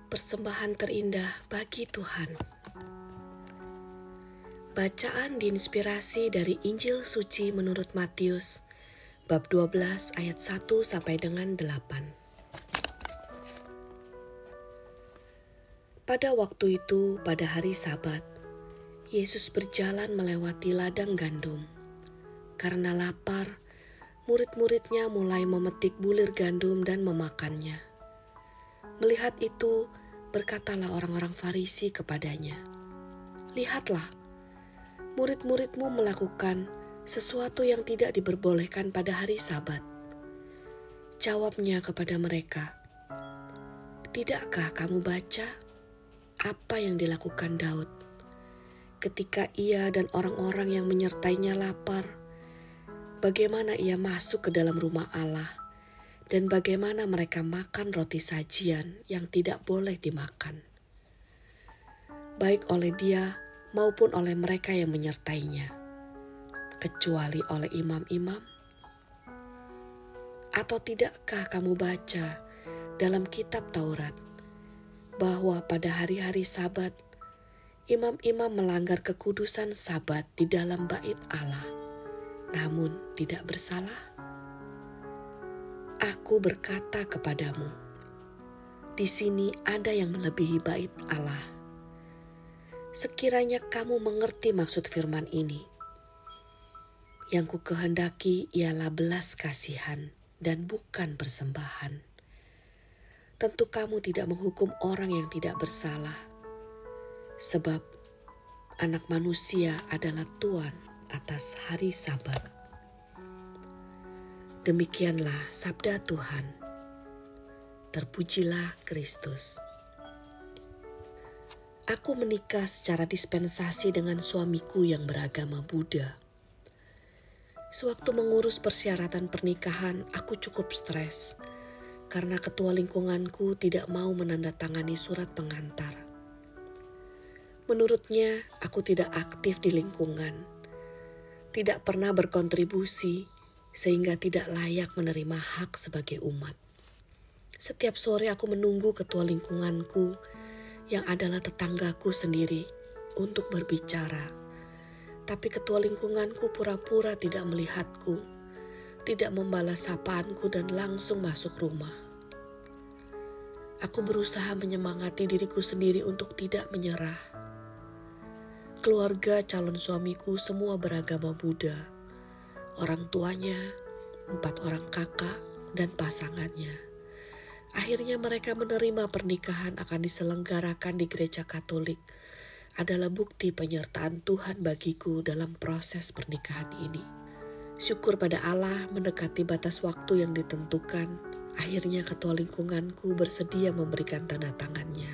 Persembahan terindah bagi Tuhan. Bacaan diinspirasi dari Injil Suci menurut Matius, bab 12 ayat 1 sampai dengan 8. Pada waktu itu, pada hari Sabat, Yesus berjalan melewati ladang gandum. Karena lapar, murid-muridnya mulai memetik bulir gandum dan memakannya. Melihat itu, berkatalah orang-orang Farisi kepadanya, "Lihatlah, murid-muridmu melakukan sesuatu yang tidak diperbolehkan pada hari Sabat." Jawabnya kepada mereka, "Tidakkah kamu baca apa yang dilakukan Daud ketika ia dan orang-orang yang menyertainya lapar? Bagaimana ia masuk ke dalam rumah Allah dan bagaimana mereka makan roti sajian yang tidak boleh dimakan, baik oleh dia maupun oleh mereka yang menyertainya, kecuali oleh imam-imam? Atau tidakkah kamu baca dalam kitab Taurat bahwa pada hari-hari Sabat, imam-imam melanggar kekudusan Sabat di dalam bait Allah, namun tidak bersalah? Aku berkata kepadamu, di sini ada yang melebihi bait Allah. Sekiranya kamu mengerti maksud firman ini, yang ku kehendaki ialah belas kasihan dan bukan persembahan. Tentu kamu tidak menghukum orang yang tidak bersalah, sebab Anak Manusia adalah Tuan atas hari Sabat." Demikianlah sabda Tuhan. Terpujilah Kristus. Aku menikah secara dispensasi dengan suamiku yang beragama Buddha. Sewaktu mengurus persyaratan pernikahan, aku cukup stres karena ketua lingkunganku tidak mau menandatangani surat pengantar. Menurutnya, aku tidak aktif di lingkungan, tidak pernah berkontribusi, sehingga tidak layak menerima hak sebagai umat. Setiap sore aku menunggu ketua lingkunganku yang adalah tetanggaku sendiri untuk berbicara. Tapi ketua lingkunganku pura-pura tidak melihatku, tidak membalas sapaanku dan langsung masuk rumah. Aku berusaha menyemangati diriku sendiri untuk tidak menyerah. Keluarga calon suamiku semua beragama Buddha. Orang tuanya, 4 orang kakak, dan pasangannya. Akhirnya mereka menerima pernikahan akan diselenggarakan di gereja Katolik adalah bukti penyertaan Tuhan bagiku dalam proses pernikahan ini. Syukur pada Allah, mendekati batas waktu yang ditentukan, akhirnya ketua lingkunganku bersedia memberikan tanda tangannya.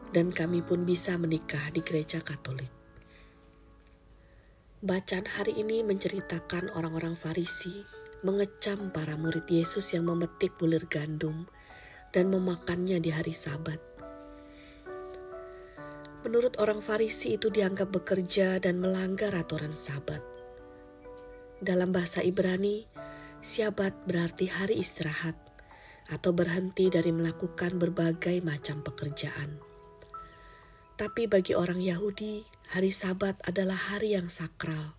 Dan kami pun bisa menikah di gereja Katolik. Bacaan hari ini menceritakan orang-orang Farisi mengecam para murid Yesus yang memetik bulir gandum dan memakannya di hari Sabat. Menurut orang Farisi itu dianggap bekerja dan melanggar aturan Sabat. Dalam bahasa Ibrani, Syabat berarti hari istirahat atau berhenti dari melakukan berbagai macam pekerjaan. Tapi bagi orang Yahudi, hari Sabat adalah hari yang sakral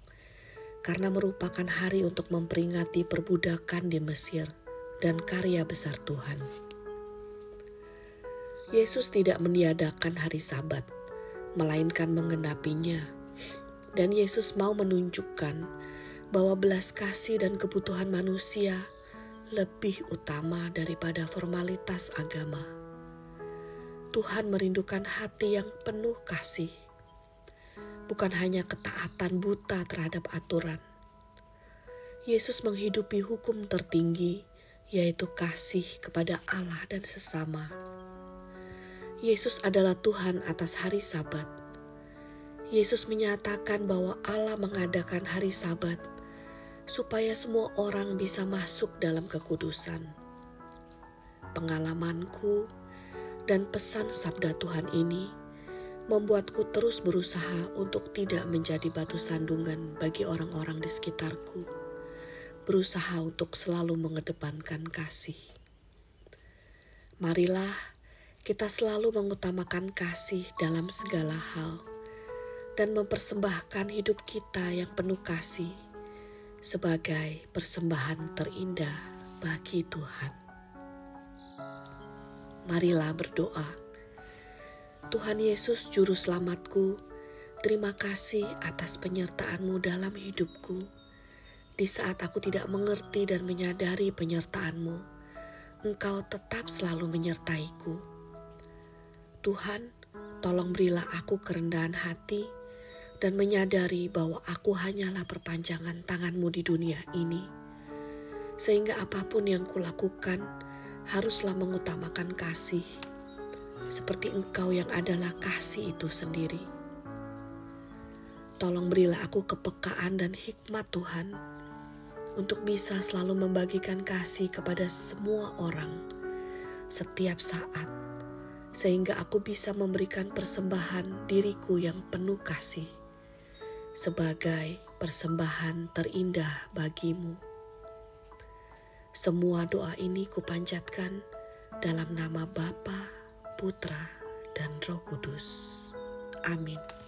karena merupakan hari untuk memperingati perbudakan di Mesir dan karya besar Tuhan. Yesus tidak meniadakan hari Sabat, melainkan menggenapinya. Dan Yesus mau menunjukkan bahwa belas kasih dan kebutuhan manusia lebih utama daripada formalitas agama. Tuhan merindukan hati yang penuh kasih, bukan hanya ketaatan buta terhadap aturan. Yesus menghidupi hukum tertinggi, yaitu kasih kepada Allah dan sesama. Yesus adalah Tuhan atas hari Sabat. Yesus menyatakan bahwa Allah mengadakan hari Sabat supaya semua orang bisa masuk dalam kekudusan. Pengalamanku dan pesan sabda Tuhan ini membuatku terus berusaha untuk tidak menjadi batu sandungan bagi orang-orang di sekitarku, berusaha untuk selalu mengedepankan kasih. Marilah kita selalu mengutamakan kasih dalam segala hal dan mempersembahkan hidup kita yang penuh kasih sebagai persembahan terindah bagi Tuhan. Marilah berdoa. Tuhan Yesus Juru Selamatku, terima kasih atas penyertaan-Mu dalam hidupku. Di saat aku tidak mengerti dan menyadari penyertaan-Mu, Engkau tetap selalu menyertaiku. Tuhan, tolong berilah aku kerendahan hati dan menyadari bahwa aku hanyalah perpanjangan tangan-Mu di dunia ini. Sehingga apapun yang kulakukan haruslah mengutamakan kasih, seperti Engkau yang adalah kasih itu sendiri. Tolong berilah aku kepekaan dan hikmat Tuhan untuk bisa selalu membagikan kasih kepada semua orang setiap saat, sehingga aku bisa memberikan persembahan diriku yang penuh kasih sebagai persembahan terindah bagi-Mu. Semua doa ini kupanjatkan dalam nama Bapa, Putra, dan Roh Kudus. Amin.